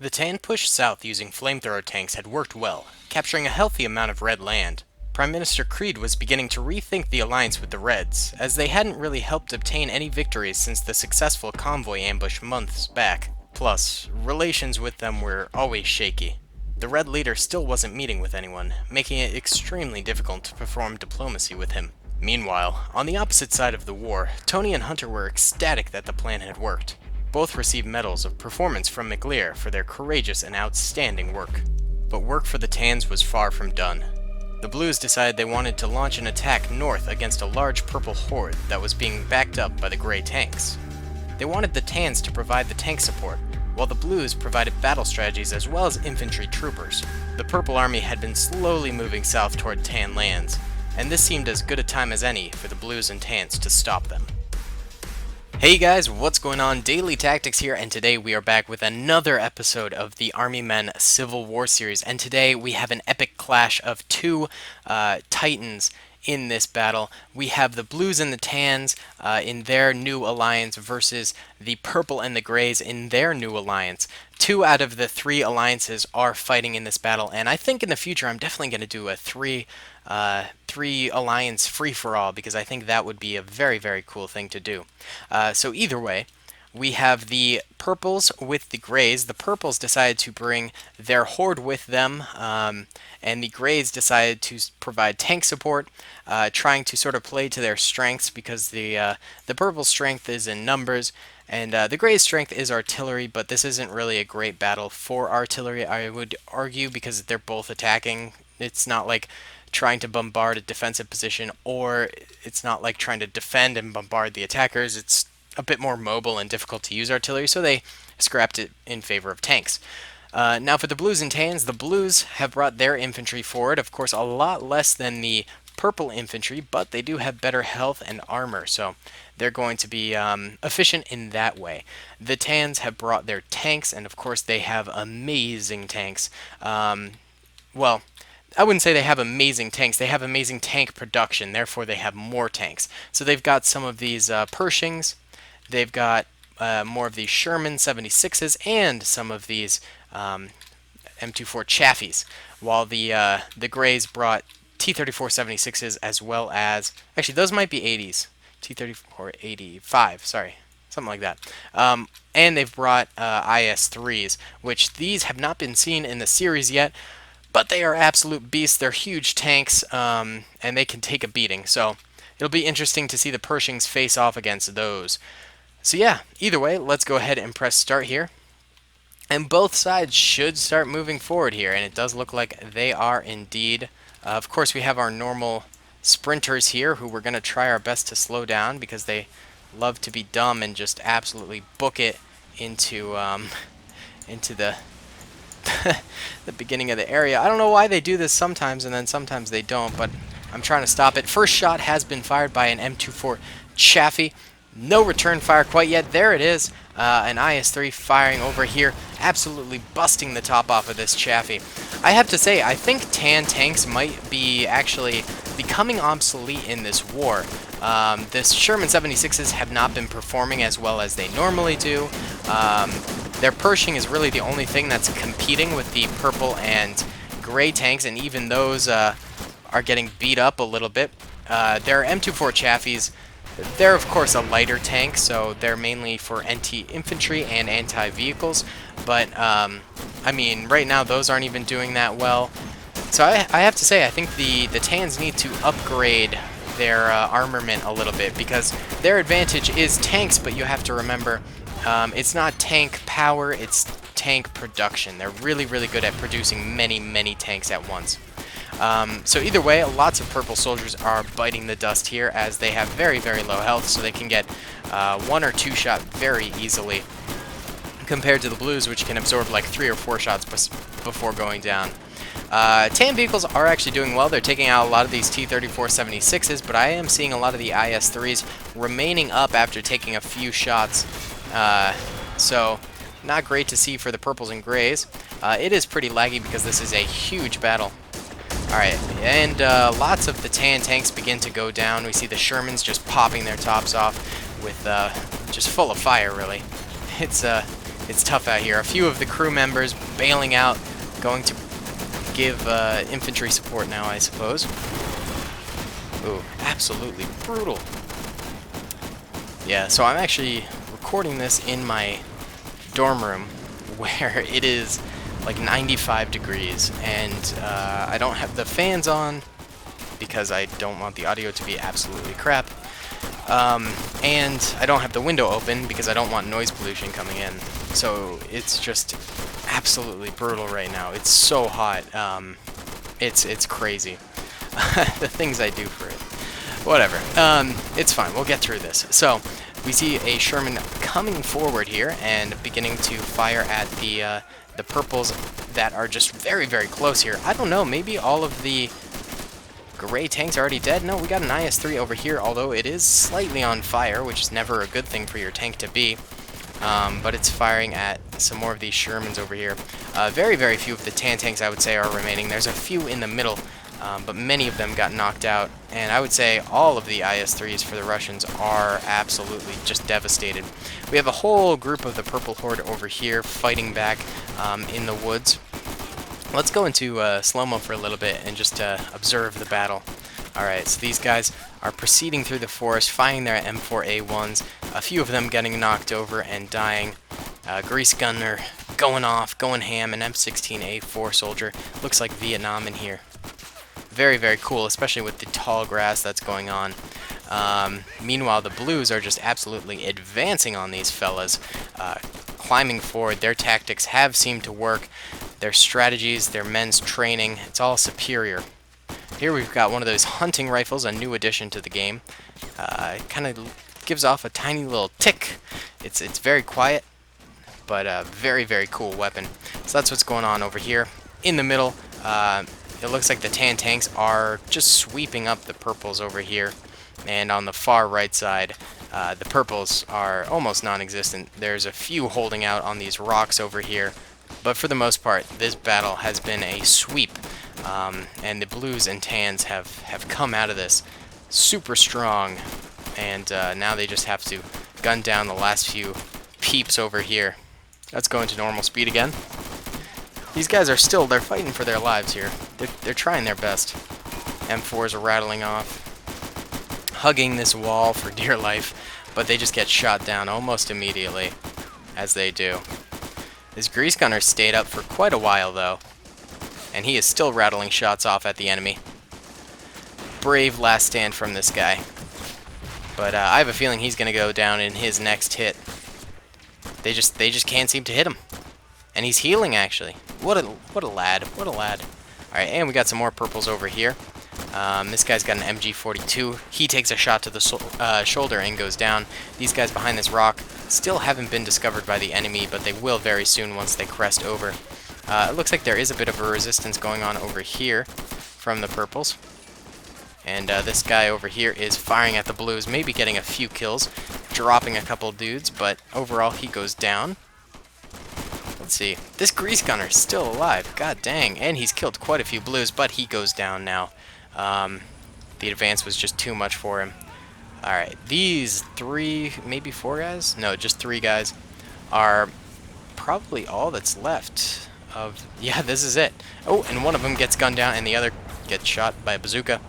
The Tan push south using flamethrower tanks had worked well, capturing a healthy amount of red land. Prime Minister Creed was beginning to rethink the alliance with the Reds, as they hadn't really helped obtain any victories since the successful convoy ambush months back. Plus, relations with them were always shaky. The Red leader still wasn't meeting with anyone, making it extremely difficult to perform diplomacy with him. Meanwhile, on the opposite side of the war, Tony and Hunter were ecstatic that the plan had worked. Both received medals of performance from McLear for their courageous and outstanding work. But work for the Tans was far from done. The Blues decided they wanted to launch an attack north against a large purple horde that was being backed up by the gray tanks. They wanted the Tans to provide the tank support, while the Blues provided battle strategies as well as infantry troopers. The Purple Army had been slowly moving south toward Tan lands, and this seemed as good a time as any for the Blues and Tans to stop them. Hey guys, what's going on? Daily Tactics here, and today we are back with another episode of the Army Men Civil War series, and today we have an epic clash of two titans in this battle. We have the Blues and the Tans in their new alliance versus the Purple and the Grays in their new alliance. Two out of the three alliances are fighting in this battle, and I think in the future I'm definitely going to do a three alliance free-for-all, because I think that would be a very, very cool thing to do. So either way, we have the Purples with the Grays. The Purples decided to bring their horde with them, and the Grays decided to provide tank support, trying to sort of play to their strengths, because the Purple strength is in numbers, and the Gray's strength is artillery, but this isn't really a great battle for artillery, I would argue, because they're both attacking. It's not like trying to bombard a defensive position, or it's not like trying to defend and bombard the attackers. It's a bit more mobile and difficult to use artillery, so they scrapped it in favor of tanks. Now for the Blues and Tans, the Blues have brought their infantry forward, of course a lot less than the Purple infantry, but they do have better health and armor, so they're going to be efficient in that way. The Tans have brought their tanks, and of course they have amazing tanks. Well, I wouldn't say they have amazing tanks. They have amazing tank production, therefore they have more tanks. So they've got some of these Pershings, they've got more of these Sherman 76s, and some of these M24 Chaffies, while the Grays brought T-34 76s as well as, actually those might be 80s, T-34 85, sorry, something like that. And they've brought IS-3s, which these have not been seen in the series yet, but they are absolute beasts. They're huge tanks, and they can take a beating. So it'll be interesting to see the Pershings face off against those. So yeah, either way, let's go ahead and press start here. And both sides should start moving forward here, and it does look like they are indeed. Of course, we have our normal sprinters here, who we're going to try our best to slow down, because they love to be dumb and just absolutely book it into the the beginning of the area. I don't know why they do this sometimes and then sometimes they don't, but I'm trying to stop it. First shot has been fired by an M24 Chaffee. No return fire quite yet. There it is. An IS-3 firing over here, absolutely busting the top off of this Chaffee. I have to say, I think Tan tanks might be actually becoming obsolete in this war. This Sherman 76s have not been performing as well as they normally do. Their Pershing is really the only thing that's competing with the Purple and Gray tanks, and even those are getting beat up a little bit. Their M24 Chaffies, they're of course a lighter tank, so they're mainly for anti-infantry and anti-vehicles, but I mean, right now those aren't even doing that well. So I have to say, I think the Tans need to upgrade their armament a little bit, because their advantage is tanks, but you have to remember, it's not tank power, it's tank production. They're really, really good at producing many, many tanks at once. So either way, lots of Purple soldiers are biting the dust here, as they have very, very low health, so they can get one or two shot very easily, compared to the Blues, which can absorb like 3 or 4 shots before going down. Tan vehicles are actually doing well. They're taking out a lot of these T-34 76s, but I am seeing a lot of the IS-3s remaining up after taking a few shots. So not great to see for the Purples and Grays. It is pretty laggy because this is a huge battle. Alright, and lots of the Tan tanks begin to go down. We see the Shermans just popping their tops off with just full of fire, really. It's It's tough out here. A few of the crew members bailing out, going to give infantry support now, I suppose. Ooh, absolutely brutal. Yeah, so I'm actually recording this in my dorm room where it is like 95 degrees, and I don't have the fans on because I don't want the audio to be absolutely crap. And I don't have the window open because I don't want noise pollution coming in. So it's just absolutely brutal right now. It's so hot. It's crazy. The things I do for it. Whatever. It's fine. We'll get through this. So we see a Sherman coming forward here and beginning to fire at the purples that are just very, very close here. I don't know. Maybe all of the gray tank's already dead? No, we got an IS-3 over here, although it is slightly on fire, which is never a good thing for your tank to be. But it's firing at some more of these Shermans over here. Very, very few of the Tan tanks, I would say, are remaining. There's a few in the middle, but many of them got knocked out. And I would say all of the IS-3s for the Russians are absolutely just devastated. We have a whole group of the Purple Horde over here fighting back in the woods. Let's go into slow-mo for a little bit and just observe the battle. Alright, so these guys are proceeding through the forest, finding their M4A1s, a few of them getting knocked over and dying. Grease Gunner going off, going ham, an M16A4 soldier. Looks like Vietnam in here. Very, very cool, especially with the tall grass that's going on. Meanwhile, the blues are just absolutely advancing on these fellas, climbing forward. Their tactics have seemed to work. Their strategies, their men's training, it's all superior. Here we've got one of those hunting rifles, a new addition to the game. It kind of gives off a tiny little tick. It's very quiet, but a very, very cool weapon. So that's what's going on over here. In the middle, it looks like the Tan tanks are just sweeping up the purples over here. And on the far right side, the purples are almost non-existent. There's a few holding out on these rocks over here. But for the most part, this battle has been a sweep, and the blues and tans have come out of this super strong, and now they just have to gun down the last few peeps over here. Let's go into normal speed again. These guys are they're fighting for their lives here. They're trying their best. M4s are rattling off, hugging this wall for dear life, but they just get shot down almost immediately, as they do. This Grease Gunner stayed up for quite a while, though, and he is still rattling shots off at the enemy. Brave last stand from this guy. But I have a feeling he's going to go down in his next hit. They just can't seem to hit him. And he's healing, actually. What a lad. What a lad. Alright, and we got some more purples over here. This guy's got an MG42. He takes a shot to the shoulder and goes down. These guys behind this rock still haven't been discovered by the enemy, but they will very soon once they crest over. It looks like there is a bit of a resistance going on over here from the purples. And this guy over here is firing at the blues, maybe getting a few kills, dropping a couple dudes, but overall he goes down. Let's see. This Grease Gunner is still alive. God dang. And he's killed quite a few blues, but he goes down now. The advance was just too much for him. Alright, these three, maybe four guys? No, just three guys are probably all that's left of... Yeah, this is it. Oh, and one of them gets gunned down and the other gets shot by a bazooka.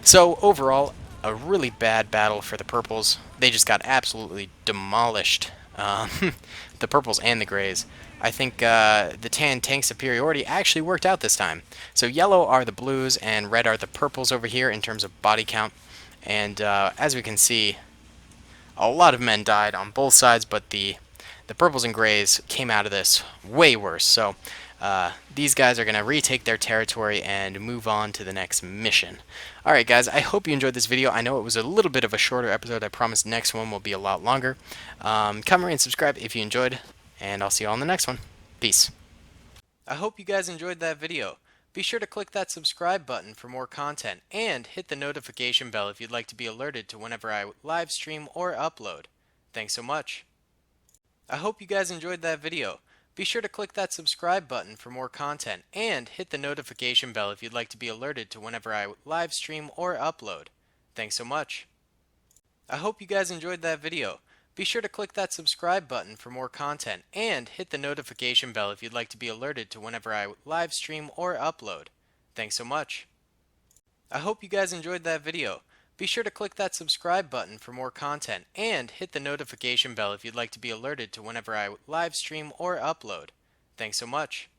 So, overall, a really bad battle for the purples. They just got absolutely demolished. The purples and the grays. I think the tan tank superiority actually worked out this time. So yellow are the blues and red are the purples over here in terms of body count. And as we can see, a lot of men died on both sides, but the purples and grays came out of this way worse. So these guys are going to retake their territory and move on to the next mission. Alright guys, I hope you enjoyed this video. I know it was a little bit of a shorter episode. I promise the next one will be a lot longer. Comment and subscribe if you enjoyed, and I'll see you all in the next one. Peace. I hope you guys enjoyed that video. Be sure to click that subscribe button for more content, and hit the notification bell if you'd like to be alerted to whenever I live stream or upload. Thanks so much. I hope you guys enjoyed that video. Be sure to click that subscribe button for more content, and hit the notification bell if you'd like to be alerted to whenever I live stream or upload. Thanks so much. I hope you guys enjoyed that video. Be sure to click that subscribe button for more content, and hit the notification bell if you'd like to be alerted to whenever I live stream or upload. Thanks so much. I hope you guys enjoyed that video. Be sure to click that subscribe button for more content, and hit the notification bell if you'd like to be alerted to whenever I live stream or upload. Thanks so much.